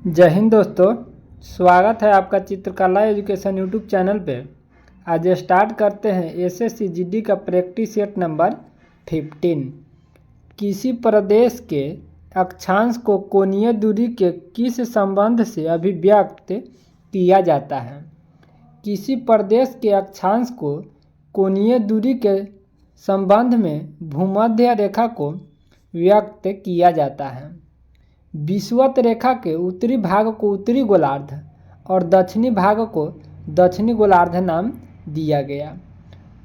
जय हिंद दोस्तों, स्वागत है आपका चित्रकला एजुकेशन यूट्यूब चैनल पे। आज स्टार्ट करते हैं एसएससी जीडी का प्रैक्टिस सेट नंबर 15। किसी प्रदेश के अक्षांश को कोणीय दूरी के किस संबंध से अभिव्यक्त किया जाता है। किसी प्रदेश के अक्षांश को कोणीय दूरी के संबंध में भूमध्य रेखा को व्यक्त किया जाता है। विषुवत रेखा के उत्तरी भाग को उत्तरी गोलार्ध और दक्षिणी भाग को दक्षिणी गोलार्ध नाम दिया गया।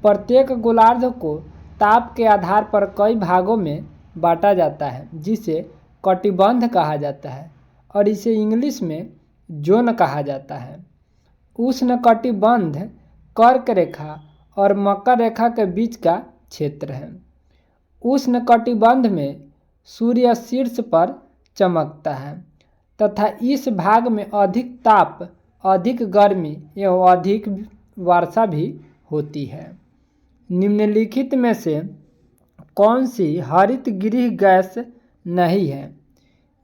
प्रत्येक गोलार्ध को ताप के आधार पर कई भागों में बांटा जाता है, जिसे कटिबंध कहा जाता है और इसे इंग्लिश में जोन कहा जाता है। उष्ण कटिबंध कर्क रेखा और मकर रेखा के बीच का क्षेत्र है। उष्ण कटिबंध में सूर्य शीर्ष पर चमकता है तथा इस भाग में अधिक ताप, अधिक गर्मी एवं अधिक वर्षा भी होती है। निम्नलिखित में से कौन सी हरित गृह गैस नहीं है।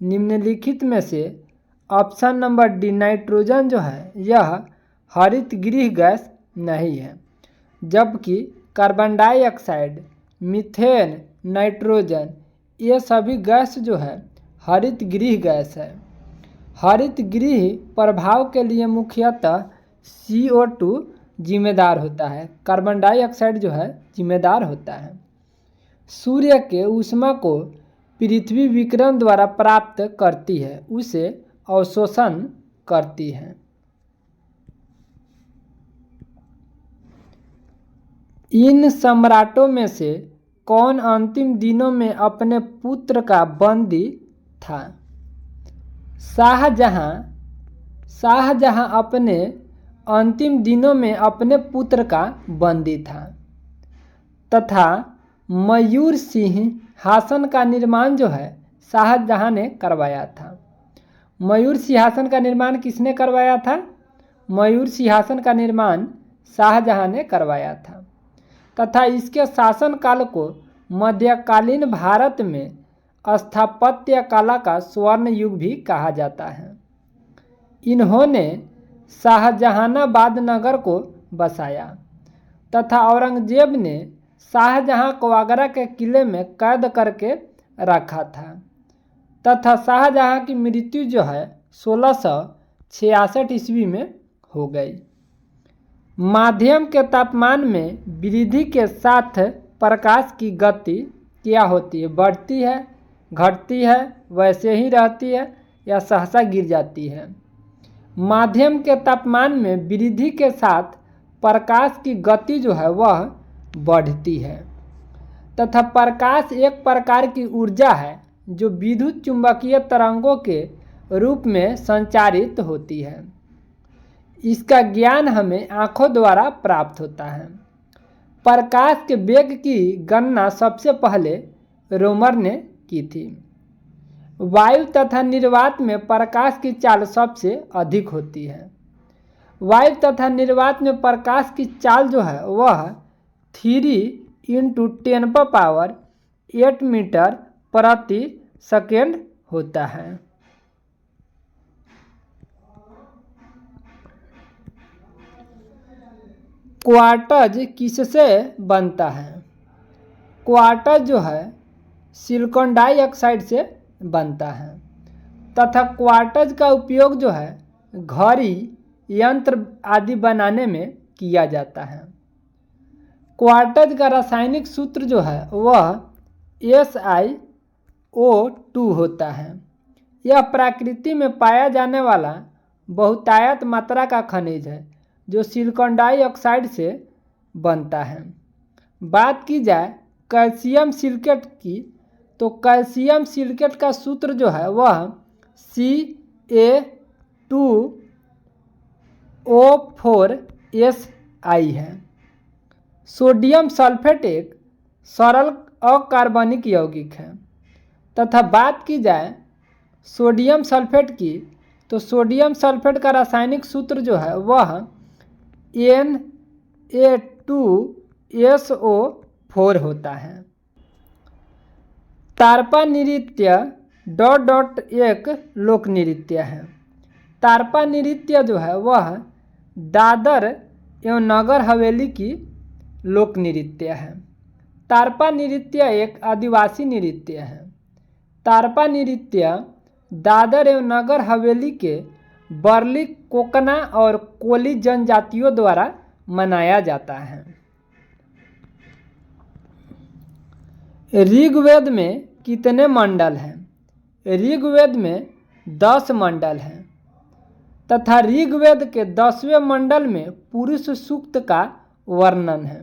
निम्नलिखित में से ऑप्शन नंबर डी नाइट्रोजन जो है यह हरित गृह गैस नहीं है, जबकि कार्बन डाइऑक्साइड, मीथेन, नाइट्रोजन ये सभी गैस जो है हरित गृह गैस है। हरित गृह प्रभाव के लिए मुख्यतः CO2 जिम्मेदार होता है, कार्बन डाइऑक्साइड जो है जिम्मेदार होता है। सूर्य के ऊष्मा को पृथ्वी विकिरण द्वारा प्राप्त करती है, उसे अवशोषण करती है। इन सम्राटों में से कौन अंतिम दिनों में अपने पुत्र का बंदी था। शाहजहां अपने अंतिम दिनों में अपने पुत्र का बंदी था तथा मयूर सिंहासन का निर्माण जो है शाहजहां ने करवाया था। मयूर सिंहासन का निर्माण किसने करवाया था? मयूर सिंहासन का निर्माण शाहजहां ने करवाया था तथा इसके शासनकाल को मध्यकालीन भारत में स्थापत्य कला का स्वर्ण युग भी कहा जाता है। इन्होंने शाहजहानाबाद नगर को बसाया तथा औरंगजेब ने शाहजहां को आगरा के किले में कैद करके रखा था तथा शाहजहां की मृत्यु जो है 1666 ईस्वी में हो गई। माध्यम के तापमान में वृद्धि के साथ प्रकाश की गति क्या होती है? बढ़ती है, घटती है, वैसे ही रहती है या सहसा गिर जाती है? माध्यम के तापमान में वृद्धि के साथ प्रकाश की गति जो है वह बढ़ती है तथा प्रकाश एक प्रकार की ऊर्जा है जो विद्युत चुंबकीय तरंगों के रूप में संचारित होती है। इसका ज्ञान हमें आँखों द्वारा प्राप्त होता है। प्रकाश के वेग की गणना सबसे पहले रोमर ने की थी। वायु तथा निर्वात में प्रकाश की चाल सबसे अधिक होती है। वायु तथा निर्वात में प्रकाश की चाल जो है वह 3 × 10⁸ मीटर प्रति सेकेंड होता है। क्वार्ट्ज किससे बनता है? क्वार्ट्ज जो है सिलिकॉन डाइऑक्साइड से बनता है तथा क्वार्ट्ज का उपयोग जो है घड़ी, यंत्र आदि बनाने में किया जाता है। क्वार्ट्ज का रासायनिक सूत्र जो है वह SiO2 होता है। यह प्रकृति में पाया जाने वाला बहुतायत मात्रा का खनिज है जो सिलिकॉन डाइऑक्साइड से बनता है। बात की जाए कैल्शियम सिलिकेट की, तो कैल्शियम सिलिकेट का सूत्र जो है वह Ca2O4Si है। सोडियम सल्फेट एक सरल अकार्बनिक यौगिक है तथा बात की जाए सोडियम सल्फेट की, तो सोडियम सल्फेट का रासायनिक सूत्र जो है वह Na2SO4 होता है। तारपा नृत्य ... एक लोक नृत्य है। तारपा नृत्य जो है वह दादर एवं नगर हवेली की लोक नृत्य है। तारपा नृत्य एक आदिवासी नृत्य है। तारपा नृत्य दादर एवं नगर हवेली के बरली, कोकना और कोली जनजातियों द्वारा मनाया जाता है। ऋग्वेद में कितने मंडल हैं? ऋग्वेद में 10 मंडल हैं तथा ऋग्वेद के 10वें मंडल में पुरुष सूक्त का वर्णन है।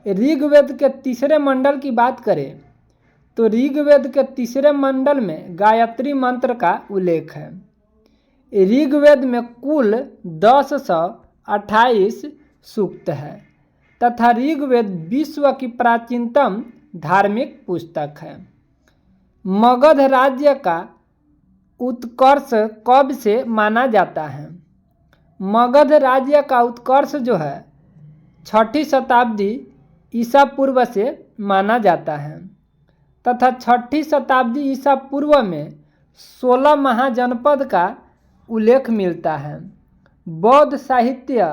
ऋग्वेद के तीसरे मंडल की बात करें तो ऋग्वेद के तीसरे मंडल में गायत्री मंत्र का उल्लेख है। ऋग्वेद में कुल 1028 सूक्त है तथा ऋग्वेद विश्व की प्राचीनतम धार्मिक पुस्तक है। मगध राज्य का उत्कर्ष कब से माना जाता है? मगध राज्य का उत्कर्ष जो है 6ठी शताब्दी ईसा पूर्व से माना जाता है तथा 6ठी शताब्दी ईसा पूर्व में 16 महाजनपद का उल्लेख मिलता है। बौद्ध साहित्य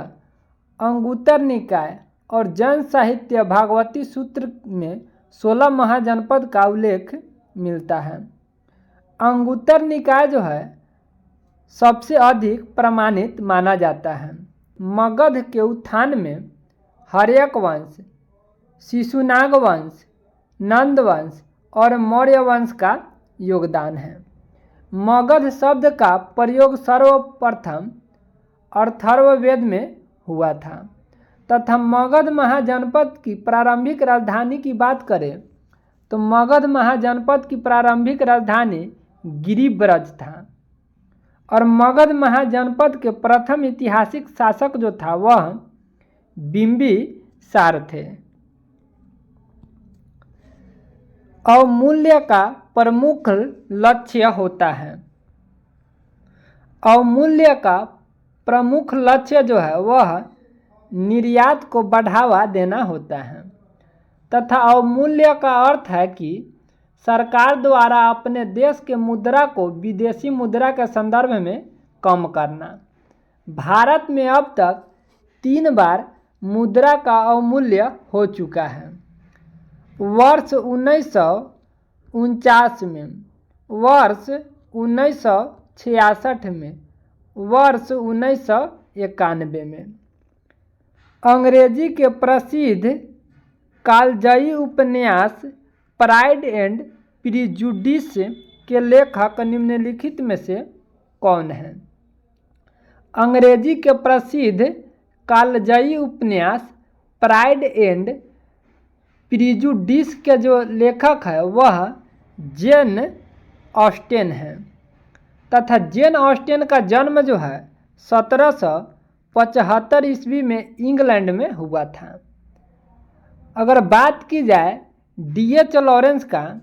अंगुत्तर निकाय और जैन साहित्य भागवती सूत्र में 16 महाजनपद का उल्लेख मिलता है। अंगुत्तर निकाय जो है सबसे अधिक प्रमाणित माना जाता है। मगध के उत्थान में हर्यक वंश, शिशुनाग वंश, नंद वंश और मौर्य वंश का योगदान है। मगध शब्द का प्रयोग सर्वप्रथम अथर्ववेद में हुआ था तथा मगध महाजनपद की प्रारंभिक राजधानी की बात करें तो मगध महाजनपद की प्रारंभिक राजधानी गिरिब्रज था और मगध महाजनपद के प्रथम ऐतिहासिक शासक जो था वह बिंबिसार थे। अवमूल्य का प्रमुख लक्ष्य होता है। अवमूल्य का प्रमुख लक्ष्य जो है वह निर्यात को बढ़ावा देना होता है तथा अवमूल्य का अर्थ है कि सरकार द्वारा अपने देश के मुद्रा को विदेशी मुद्रा के संदर्भ में कम करना। भारत में अब तक 3 बार मुद्रा का अवमूल्य हो चुका है। वर्ष 1949 में, वर्ष 1966 में, वर्ष 1991 में। अंग्रेजी के प्रसिद्ध कालजयी उपन्यास प्राइड एंड प्रिजुडिस के लेखक निम्नलिखित में से कौन है? अंग्रेजी के प्रसिद्ध कालजयी उपन्यास प्राइड एंड प्रिजुडिस के जो लेखक है वह जेन ऑस्टेन है तथा जेन ऑस्टेन का जन्म जो है 1775 ईस्वी में इंग्लैंड में हुआ था। अगर बात की जाए D.H. लॉरेंस का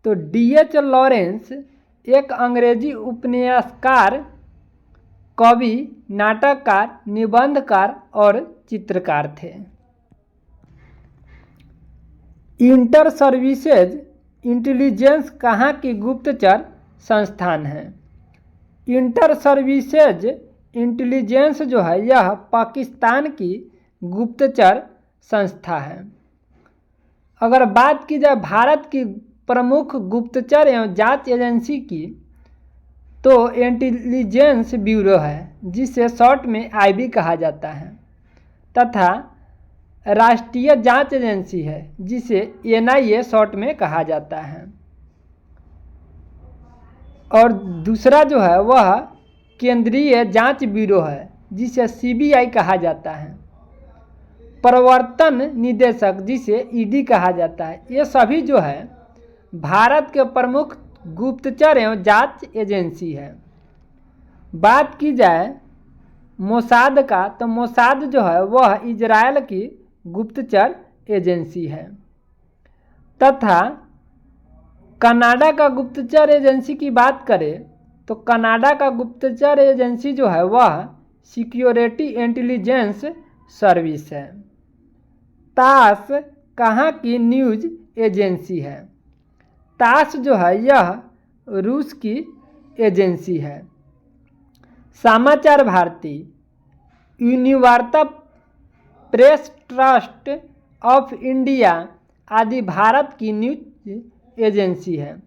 तो D.H. लॉरेंस एक अंग्रेजी उपन्यासकार, कवि, नाटककार, निबंधकार और चित्रकार थे। इंटर सर्विसेज इंटेलिजेंस कहाँ की गुप्तचर संस्थान है? इंटर सर्विसेज इंटेलिजेंस जो है यह पाकिस्तान की गुप्तचर संस्था है। अगर बात की जाए भारत की प्रमुख गुप्तचर एवं जांच एजेंसी की तो इंटेलिजेंस ब्यूरो है जिसे शॉर्ट में IB कहा जाता है तथा राष्ट्रीय जांच एजेंसी है जिसे NIA शॉर्ट में कहा जाता है और दूसरा जो है वह केंद्रीय जांच ब्यूरो है जिसे CBI कहा जाता है। प्रवर्तन निदेशक जिसे ED कहा जाता है। ये सभी जो है भारत के प्रमुख गुप्तचर एवं जांच एजेंसी है। बात की जाए मोसाद का तो मोसाद जो है वह इजराइल की गुप्तचर एजेंसी है तथा कनाडा का गुप्तचर एजेंसी की बात करें तो कनाडा का गुप्तचर एजेंसी जो है वह सिक्योरिटी इंटेलिजेंस सर्विस है। तास कहाँ की न्यूज एजेंसी है? तास जो है यह रूस की एजेंसी है। Samachar Bharati, Univarta press trust of India आदि भारत की न्यूज एजेंसी है।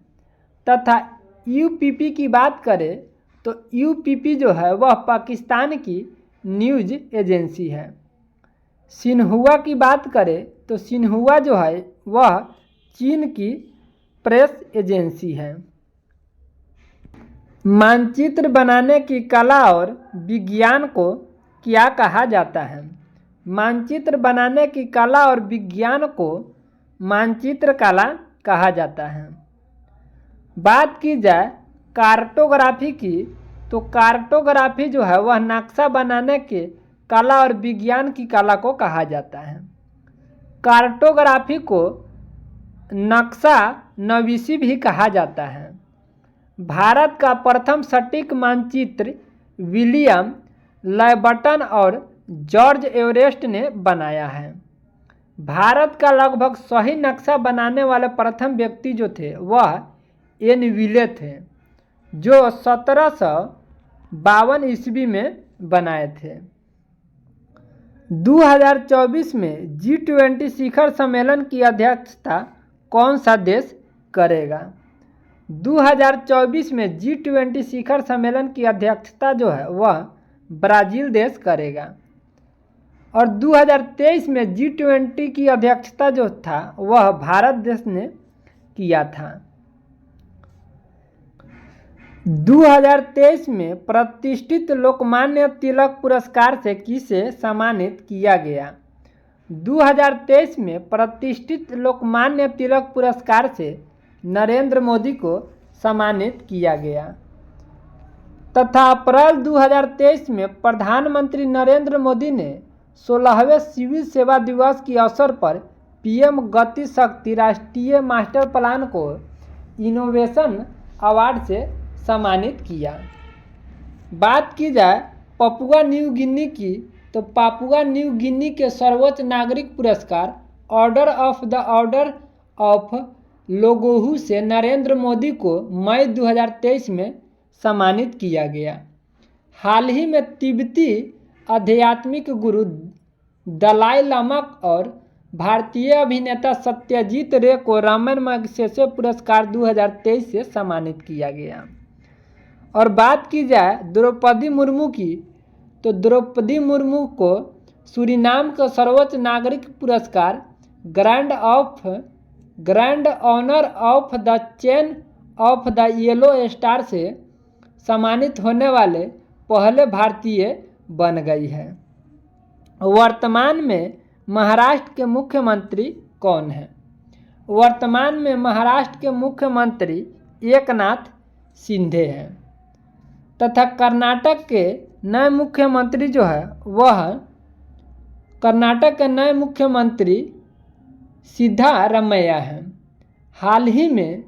तथा यूपीपी की बात करें तो यूपीपी जो है वह पाकिस्तान की न्यूज एजेंसी है। सिन्हुआ की बात करें तो सिन्हुआ जो है वह चीन की प्रेस एजेंसी है। मानचित्र बनाने की कला और विज्ञान को क्या कहा जाता है? मानचित्र बनाने की कला और विज्ञान को मानचित्र कला कहा जाता है। बात की जाए कार्टोग्राफी की तो कार्टोग्राफी जो है वह नक्शा बनाने के कला और विज्ञान की कला को कहा जाता है। कार्टोग्राफी को नक्शा नवीसी भी कहा जाता है। भारत का प्रथम सटीक मानचित्र विलियम लैबर्टन और जॉर्ज एवरेस्ट ने बनाया है। भारत का लगभग सही नक्शा बनाने वाले प्रथम व्यक्ति जो थे वह एन विले थे, जो 1752 ईस्वी में बनाए थे। 2024 में G20 शिखर सम्मेलन की अध्यक्षता कौन सा देश करेगा? 2024 में G20 शिखर सम्मेलन की अध्यक्षता जो है वह ब्राज़ील देश करेगा। और 2023 में G20 की अध्यक्षता जो था वह भारत देश ने किया था। 2023 में प्रतिष्ठित लोकमान्य तिलक पुरस्कार से किसे सम्मानित किया गया? 2023 में प्रतिष्ठित लोकमान्य तिलक पुरस्कार से नरेंद्र मोदी को सम्मानित किया गया। तथा अप्रैल 2023 में प्रधानमंत्री नरेंद्र मोदी ने 16वें सिविल सेवा दिवस के अवसर पर पीएम गति शक्ति राष्ट्रीय मास्टर प्लान को इनोवेशन अवार्ड से सम्मानित किया। बात की जाए पापुआ न्यू गिनी की तो पापुआ न्यू गिनी के सर्वोच्च नागरिक पुरस्कार ऑर्डर ऑफ लोगोहू से नरेंद्र मोदी को मई 2023 में सम्मानित किया गया। हाल ही में तिब्बती आध्यात्मिक गुरु दलाई लामा और भारतीय अभिनेता सत्यजीत रे को रमन मैग्सेसे पुरस्कार 2023 से सम्मानित किया गया। और बात की जाए द्रौपदी मुर्मू की तो द्रौपदी मुर्मू को सूरीनाम का सर्वोच्च नागरिक पुरस्कार grand honour of the chain of the yellow star से सम्मानित होने वाले पहले भारतीय बन गई है। वर्तमान में महाराष्ट्र के मुख्यमंत्री कौन है? वर्तमान में महाराष्ट्र के मुख्यमंत्री एकनाथ शिंदे हैं। तथा कर्नाटक के नए मुख्यमंत्री जो है वह कर्नाटक के नए मुख्यमंत्री सिद्धारमैया हैं। हाल ही में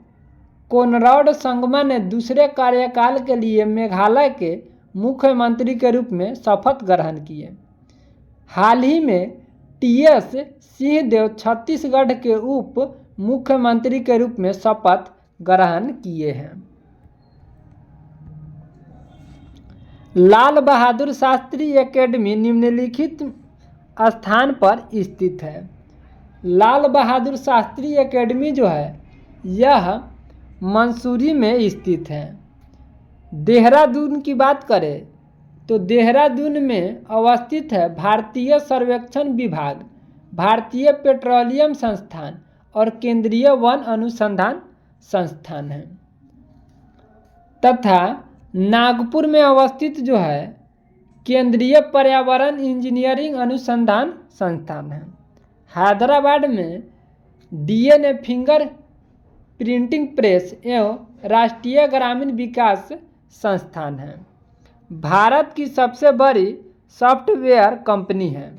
कोनराड संगमा ने दूसरे कार्यकाल के लिए मेघालय के मुख्यमंत्री के रूप में शपथ ग्रहण किए। हाल ही में टीएस सिंहदेव छत्तीसगढ़ के उप मुख्यमंत्री के रूप में शपथ ग्रहण किए हैं। लाल बहादुर शास्त्री एकेडमी निम्नलिखित स्थान पर स्थित है। लाल बहादुर शास्त्री एकेडमी जो है यह मंसूरी में स्थित है। देहरादून की बात करें तो देहरादून में अवस्थित है भारतीय सर्वेक्षण विभाग, भारतीय पेट्रोलियम संस्थान और केंद्रीय वन अनुसंधान संस्थान है। तथा नागपुर में अवस्थित जो है केंद्रीय पर्यावरण इंजीनियरिंग अनुसंधान संस्थान है। हैदराबाद में डीएनए फिंगर प्रिंटिंग प्रेस एवं राष्ट्रीय ग्रामीण विकास संस्थान है। भारत की सबसे बड़ी सॉफ्टवेयर कंपनी है।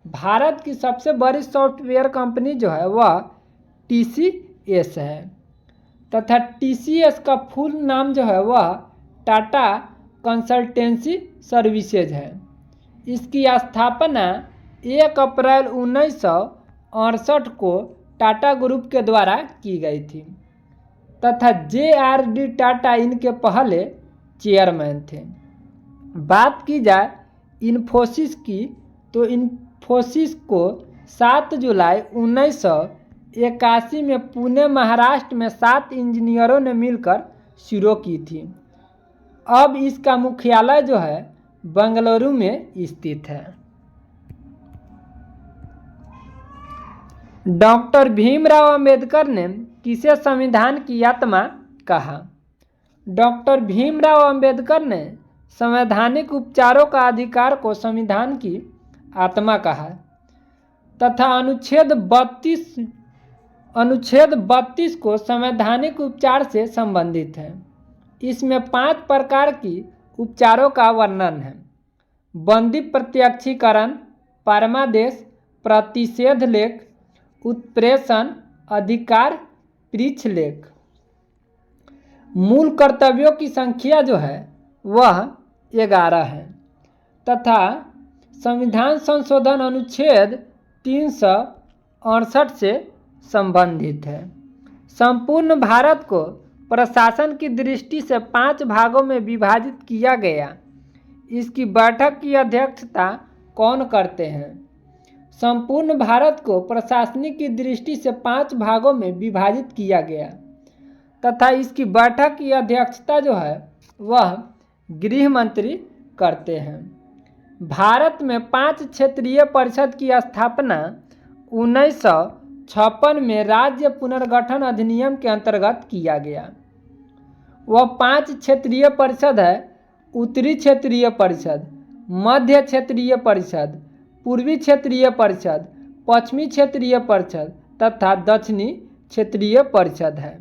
भारत की सबसे बड़ी सॉफ्टवेयर कंपनी जो है वह टीसीएस है। तथा टीसीएस का फुल नाम जो है वह टाटा कंसल्टेंसी सर्विसेज है। इसकी स्थापना 1 अप्रैल 1968 को टाटा ग्रुप के द्वारा की गई थी। तथा JRD टाटा इनके पहले चेयरमैन थे। बात की जाए इन्फोसिस की तो इन्फोसिस को 7 जुलाई 1981 में पुणे महाराष्ट्र में 7 इंजीनियरों ने मिलकर शुरू की थी। अब इसका मुख्यालय जो है बेंगलुरु में स्थित है। डॉक्टर भीमराव अंबेडकर ने किसे संविधान की आत्मा कहा? डॉक्टर भीमराव अंबेडकर ने संवैधानिक उपचारों का अधिकार को संविधान की आत्मा कहा तथा अनुच्छेद 32 को संवैधानिक उपचार से संबंधित है। इसमें 5 प्रकार की उपचारों का वर्णन है: बंदी प्रत्यक्षीकरण, परमादेश, प्रतिषेध लेख, उत्प्रेषण अधिकार, पृच्छ लेख। मूल कर्तव्यों की संख्या जो है वह 11 है तथा संविधान संशोधन अनुच्छेद 368 से संबंधित है। संपूर्ण भारत को प्रशासन की दृष्टि से 5 भागों में विभाजित किया गया। इसकी बैठक की अध्यक्षता कौन करते हैं? संपूर्ण भारत को प्रशासनिक की दृष्टि से 5 भागों में विभाजित किया गया तथा इसकी बैठक की अध्यक्षता जो है वह गृह मंत्री करते हैं। भारत में 5 क्षेत्रीय परिषद की स्थापना 1956 में राज्य पुनर्गठन अधिनियम के अंतर्गत किया गया। वह 5 क्षेत्रीय परिषद है: उत्तरी क्षेत्रीय परिषद, मध्य क्षेत्रीय परिषद, पूर्वी क्षेत्रीय परिषद, पश्चिमी क्षेत्रीय परिषद तथा दक्षिणी क्षेत्रीय परिषद है।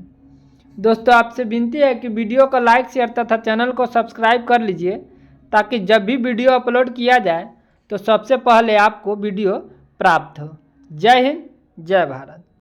दोस्तों, आपसे विनती है कि वीडियो को लाइक, शेयर तथा चैनल को सब्सक्राइब कर लीजिए ताकि जब भी वीडियो अपलोड किया जाए तो सबसे पहले आपको वीडियो प्राप्त हो। जय हिंद, जय भारत।